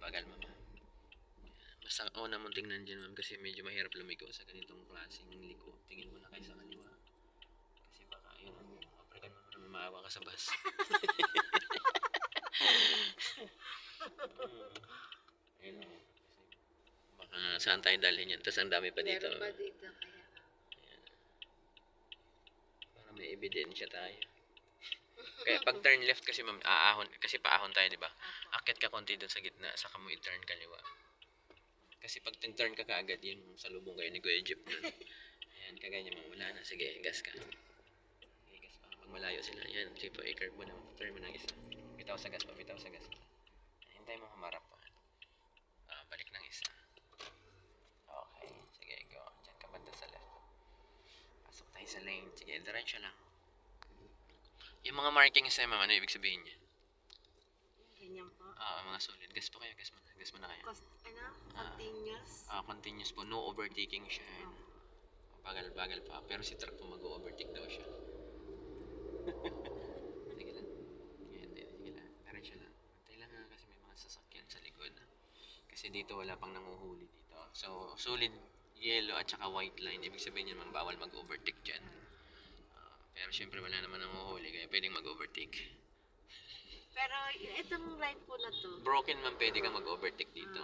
Bagal, ma'am. Basta una mong tingnan dyan, ma'am, kasi medyo mahirap lumiko sa ganitong klaseng liko. Tingin mo na kayo sa kaliwa. Kasi baka, yun, aprikan mo naman, maawa ka sa bus. Ayun, ma'am. Baka saan tayo dalhin yan? Tapos ang dami pa dito. Meron pa dito kaya. Para may ebidensya tayo. Kaya pag turn left kasi ma'am, aahon, kasi paahon tayo, di ba? Akyat ka konti doon sa gitna, saka mo i-turn kaliwa. Kasi pag turn ka kaagad, yun, salubong kayo ni Kuya Jeep doon. Ayan, kagaya mo, wala na. Sige, gas ka. Sige, gas pa. Pag malayo sila, yan, sige po, i-curve mo na, turn mo ng isa. Bitaw sa gas pa, bitaw sa gas. Hintay mo humarap pa. Balik ng isa. Okay, sige, go. Diyan ka banda sa left. Pasok tayo sa lane. Sige, diretso lang. Yung mga markings na ma'am, ano ibig sabihin niya? Ganyan po. Mga solid. Gas pa kayo, gas mo na. Gas mo na kayo. Continuous. Continuous po. No overtaking siya. Bagal pa. Pero si truck po mag-overtake daw siya. Sige lang. Sige lang. Diretso lang. Antay lang kasi may mga sasakyan sa likod. Kasi dito wala pang nanguhuli dito. So, solid yellow at saka white line. Ibig sabihin niya, bawal mag-overtake dyan. Pero syempre wala naman nanguhuli kaya pwedeng mag-overtake. Pero itong line po na to. Broken man pwede kang mag-overtake dito.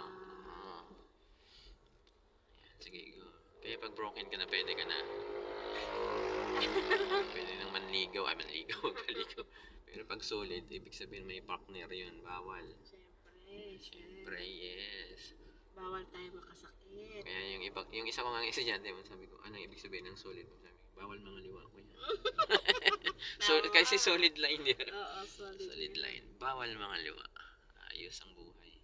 Sige, go. Kaya pag broken ka na, pwede ka na. Pwede nang manligaw. Magpaligaw. Pero pag solid, ibig sabihin may partner yun. Bawal. Siyempre, yes. Bawal tayo makasakit. Kaya yung isa ko nga estudyante, sabi ko, anong ibig sabihin ng solid? Sabi ko, bawal mga liwa ko yan. Kasi solid line yan. Oo, solid line. Bawal mga liwa. Ayos ang buhay.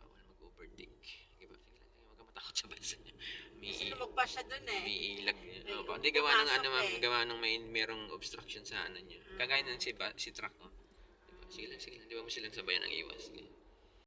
Bawal mag-overtake. Diba? Huwag ka matakot sa bansa niya. Sinumog pa siya dun eh. May ilag niya. Hindi gawa ng ano ma'am, gawa ng merong obstruction sa ano niya. Kagaya ng si truck. Diba? Sige lang. Di ba mo silang sabayan ang iwas?